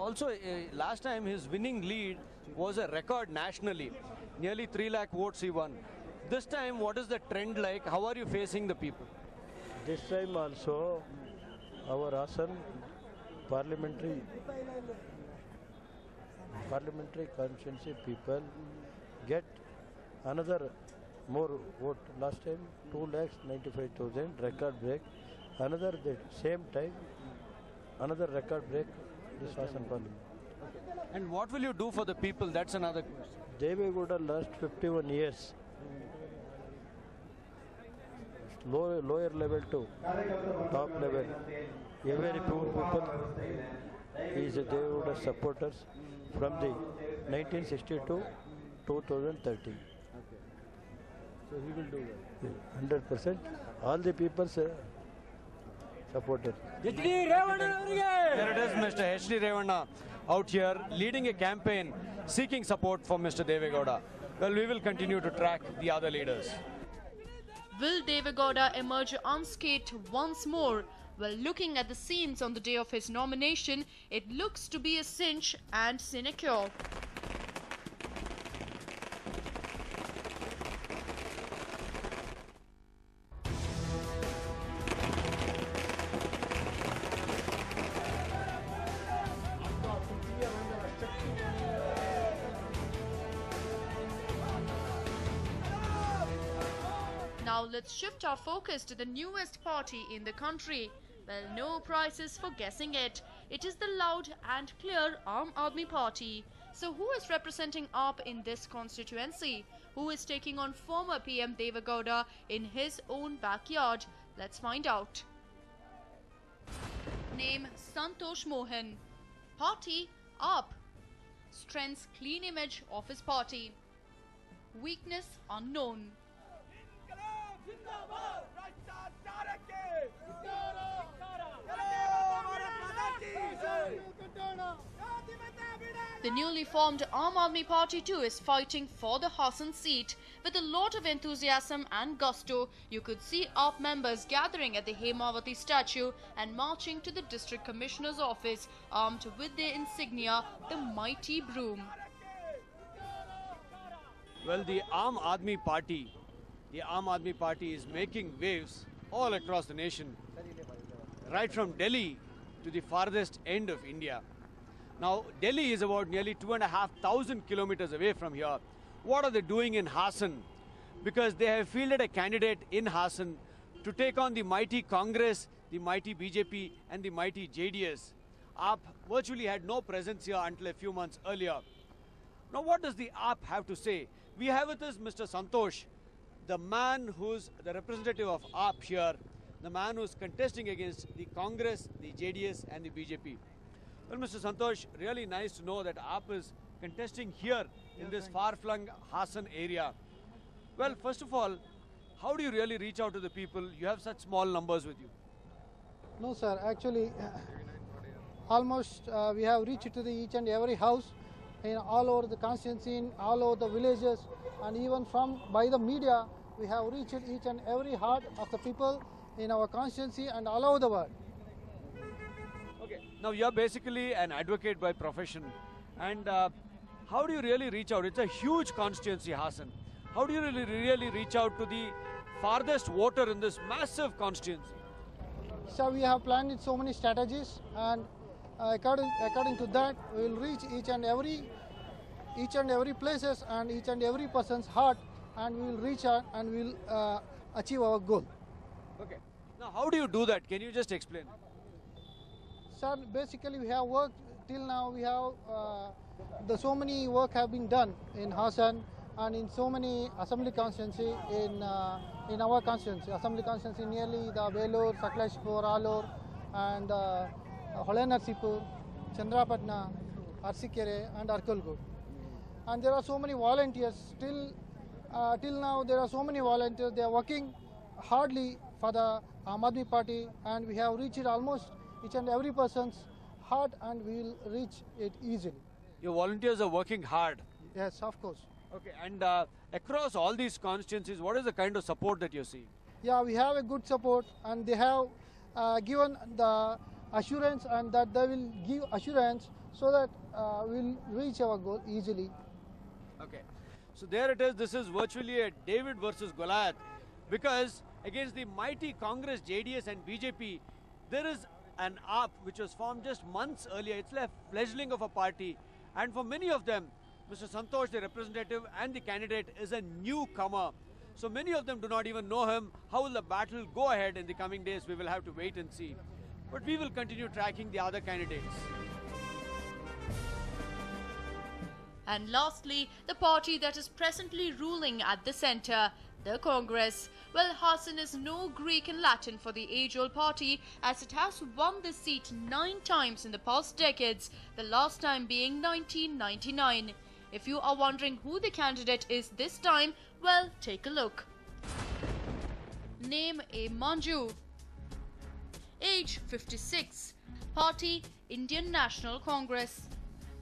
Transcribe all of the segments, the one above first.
also, last time his winning lead was a record nationally. Nearly 3 lakh votes he won. This time, what is the trend like? How are you facing the people? This time also, our Hassan parliamentary constituency people get another more vote. Last time 2,95,000 record break. Another the same time another record break this Hassan parliament. And what will you do for the people? That's another question. Devegowda last 51 years. Lower level to top level. Every poor people is Devegowda supporters from the 1960 to 2030. So he will do that. 100%. All the people supported. There it is, Mr. H.D. Revana out here leading a campaign seeking support for Mr. Devegowda. Well, we will continue to track the other leaders. Will Devegowda emerge unscathed once more? Well, looking at the scenes on the day of his nomination, it looks to be a cinch and sinecure. Now let's shift our focus to the newest party in the country. Well, no prizes for guessing it. It is the loud and clear Aam Aadmi Party. So who is representing AAP in this constituency? Who is taking on former PM Devegowda in his own backyard? Let's find out. Name Santosh Mohan. Party AAP. Strengths clean image of his party. Weakness unknown. The newly formed Aam Aadmi Party too is fighting for the Hassan seat. With a lot of enthusiasm and gusto, you could see AAP members gathering at the Hemawati statue and marching to the District Commissioner's office, armed with their insignia, the mighty broom. Well, the Aam Aadmi Party is making waves all across the nation, right from Delhi to the farthest end of India. Now, Delhi is about nearly 2,500 kilometers away from here. What are they doing in Hassan? Because they have fielded a candidate in Hassan to take on the mighty Congress, the mighty BJP and the mighty JDS. AAP virtually had no presence here until a few months earlier. Now, what does the AAP have to say? We have with us Mr. Santosh, the man who's the representative of AAP here, the man who's contesting against the Congress, the JDS and the BJP. Well, Mr. Santosh, really nice to know that AAP is contesting here in this far-flung Hassan area. Well, first of all, how do you really reach out to the people? You have such small numbers with you. No, sir. Actually, almost we have reached to each and every house in all over the constituency, in all over the villages, and even by the media, we have reached each and every heart of the people in our constituency and all over the world. Okay, now you're basically an advocate by profession, and how do you really reach out? It's a huge constituency, Hassan. How do you really reach out to the farthest voter in this massive constituency? So we have planned so many strategies, and according to that, we will reach each and every places and each and every person's heart, and we will reach out and we will achieve our goal. Okay. Now, how do you do that? Can you just explain? Sir, basically we have worked till now. We have so many work have been done in Hassan and in so many assembly constituency in our constituency. Assembly constituency nearly the Vellore, Sakleshpur, Alur, and Holenarsipur, Chandrapatna, Arsikere, and Arkalgud. And there are so many volunteers. Till now, there are so many volunteers. They are working hardly for the Aam Aadmi Party, and we have reached almost each and every person's heart, and we will reach it easily. Your volunteers are working hard. Yes, of course. Okay, and across all these constituencies, what is the kind of support that you see? Yeah, we have a good support, and they have given the assurance, and that they will give assurance so that we'll reach our goal easily. Okay. So there it is. This is virtually a David versus Goliath, because against the mighty Congress, JDS and BJP, there is an AAP which was formed just months earlier. It's like a fledgling of a party, and for many of them, Mr. Santosh, the representative and the candidate, is a newcomer. So many of them do not even know him. How will the battle go ahead in the coming days? We will have to wait and see. But we will continue tracking the other candidates. And lastly, the party that is presently ruling at the centre, the Congress. Well, Hassan is no Greek and Latin for the age-old party, as it has won this seat 9 times in the past decades, the last time being 1999. If you are wondering who the candidate is this time, well, take a look. Name: A. Manju. Age: 56. Party: Indian National Congress.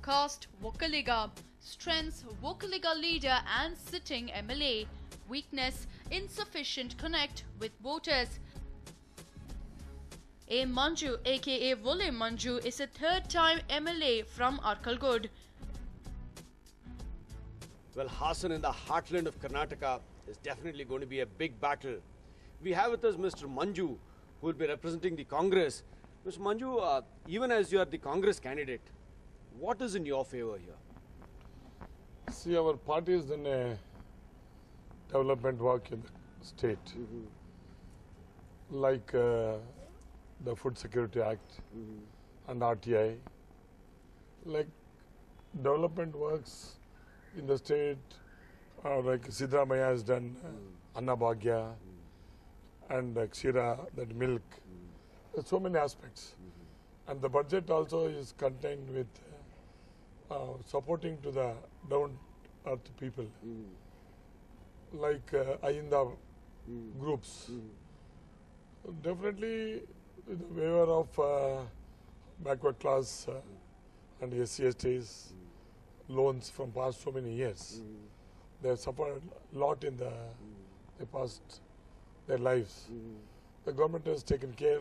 Caste: Vocaliga. Strengths: Vocaliga leader and sitting MLA. Weakness: insufficient connect with voters. A. Manju, aka Vole Manju, is a third-time MLA from Arkalgod. Well, Hassan in the heartland of Karnataka is definitely going to be a big battle. We have with us Mr. Manju, who will be representing the Congress. Mr. Manju, even as you are the Congress candidate, what is in your favor here? See, our party is in a development work in the state, like the Food Security Act and RTI, like development works in the state, like Sidramaya has done Anna Bhagya and Kshira, that milk. There's so many aspects. And the budget also is contained with supporting to the down-earth people, like Ayinda groups. Definitely the waiver of backward class and SC/STs loans from past so many years. They have suffered a lot in the past their lives. The government has taken care,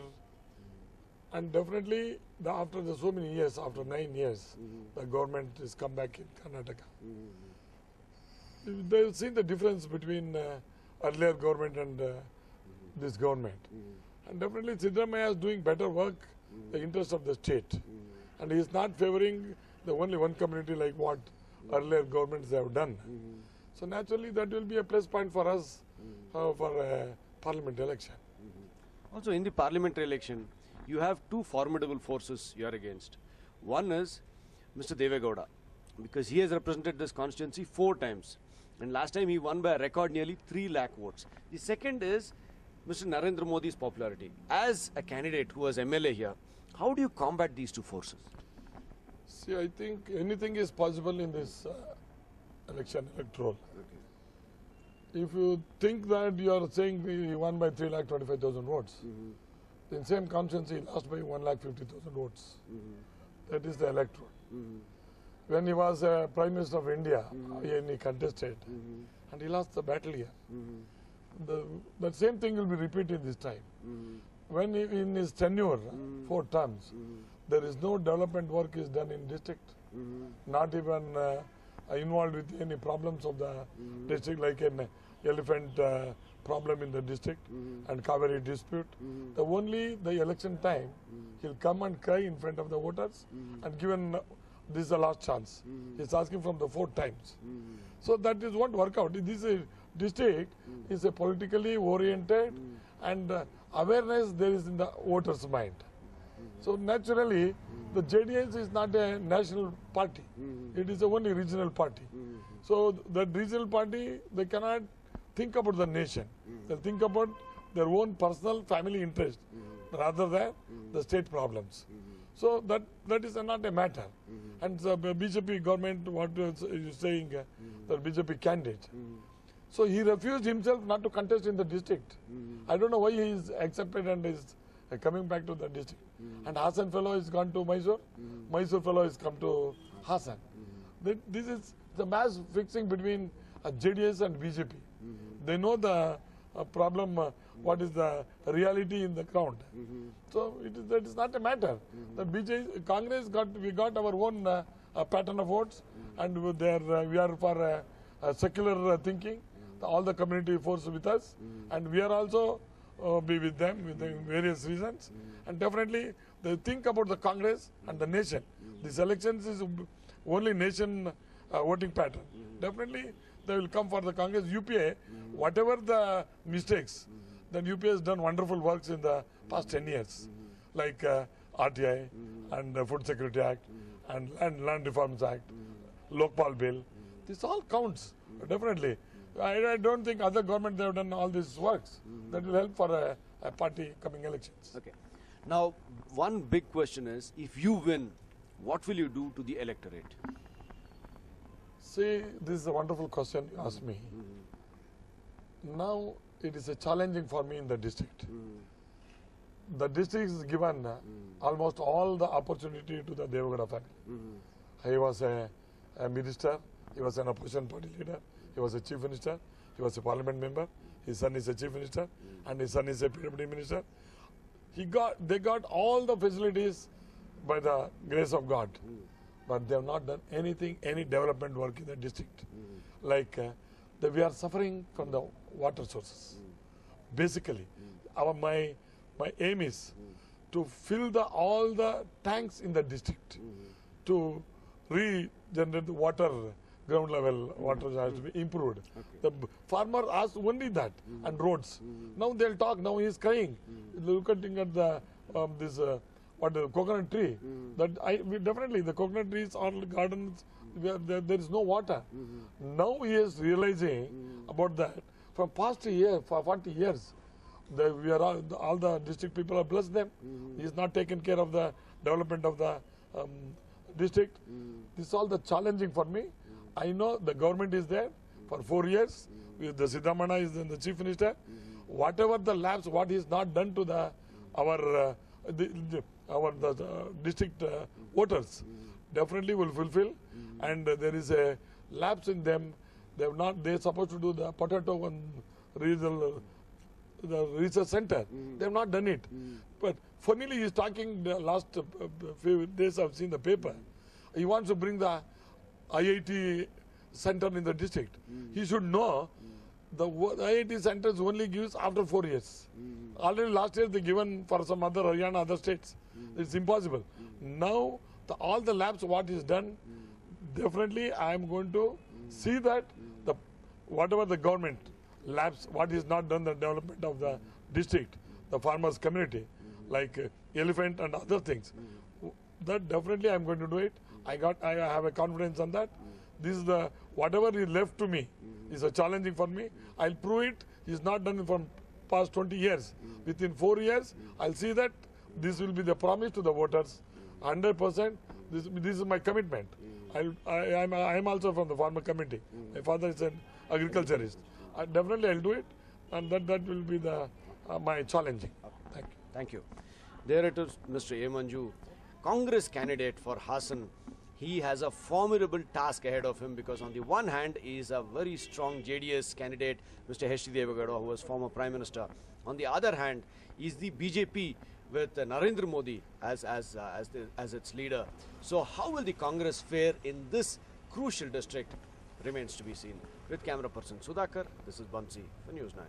and definitely after so many years, after 9 years, the government has come back in Karnataka. They've seen the difference between earlier government and this government. And definitely Sidramaya is doing better work, the interest of the state. And he is not favoring the only one community like what earlier governments have done. So naturally that will be a plus point for us for a parliament election. Also in the parliamentary election, you have two formidable forces you are against. One is Mr. Devegowda, because he has represented this constituency 4 times. And last time he won by a record nearly 3 lakh votes. The second is Mr. Narendra Modi's popularity. As a candidate who was MLA here, how do you combat these two forces? See, I think anything is possible in this election electoral. If you think that you are saying he won by 3,25,000 votes, in same constituency he lost by 1,50,000 votes. That is the electoral. When he was Prime Minister of India, he contested, and he lost the battle here. The same thing will be repeated this time. When in his tenure, 4 terms, there is no development work is done in district, not even involved with any problems of the district, like an elephant problem in the district and Kaveri dispute. The election time, he'll come and cry in front of the voters and given this is the last chance. He's asking from the 4 times. So that is what work out. This district is a politically oriented and awareness there is in the voters' mind. So naturally, the JDS is not a national party. It is a only regional party. So the regional party, they cannot think about the nation. They think about their own personal family interest rather than the state problems. So that is not a matter. And the BJP government, what is saying, the BJP candidate. So he refused himself not to contest in the district. I don't know why he is accepted and is coming back to the district. And Hassan fellow has gone to Mysore. Mysore fellow has come to Hassan. This is the mass fixing between JDS and BJP. They know the problem what is the reality in the ground. So that is not a matter. The Congress we got our own pattern of votes, and we are for secular thinking. All the community force with us, and we are also be with them with the various reasons. And definitely they think about the Congress and the nation. These elections is only nation voting pattern. Definitely they will come for the Congress. UPA, whatever the mistakes, then UPA has done wonderful works in the past 10 years, like RTI and Food Security Act and Land Reforms Act, Lokpal Bill. This all counts, definitely. I don't think other government they have done all these works. That will help for a party coming elections. Okay. Now, one big question is, if you win, what will you do to the electorate? See, this is a wonderful question you asked me. Now, it is a challenging for me in the district. The district is given almost all the opportunity to the Devagowda family. He was a minister, he was an opposition party leader, he was a chief minister, he was a parliament member, his son is a chief minister, and his son is a PWD minister. They got all the facilities by the grace of God, but they have not done anything, any development work in the district. Like we are suffering from the water sources. Basically, my aim is to fill all the tanks in the district to regenerate the water. Ground level water has to be improved. The farmer asked only that, and roads. Now they'll talk. Now he is crying. Looking at the coconut tree. Definitely the coconut trees or gardens where there is no water. Now he is realizing about that. From past year, for 40 years, all the district people have blessed them. He is not taken care of the development of the district. This is all the challenging for me. I know the government is there for 4 years. The Siddhamana is the chief minister. Whatever the lapse, what is not done to our district voters, definitely will fulfill. And there is a lapse in them. They're supposed to do the potato and the research center. They have not done it. But funnily, he's talking the last few days. I've seen the paper. He wants to bring the IIT center in the district. He should know the IIT centers only gives after 4 years. Already last year they given for some other Haryana, other states. It's impossible. Now all the labs what is done, definitely I am going to see that whatever the government labs, what is not done, the development of the district, the farmers community, like elephant and other things. That definitely I am going to do it. I have a confidence on that. This is whatever is left to me is a challenging for me. I'll prove it. It's not done from past 20 years. Within 4 years, I'll see that this will be the promise to the voters. 100%. This is my commitment. I am also from the farmer community. My father is an agriculturist. Definitely I'll do it, and that will be my challenging. Thank you. Thank you. There it is, Mr. A. Manju, Congress candidate for Hassan. He has a formidable task ahead of him because on the one hand he is a very strong JDS candidate, Mr. H.D. Devagowda, who was former Prime Minister. On the other hand, is the BJP with Narendra Modi as its leader. So how will the Congress fare in this crucial district remains to be seen. With camera person Sudhakar, this is Bansi for News 9.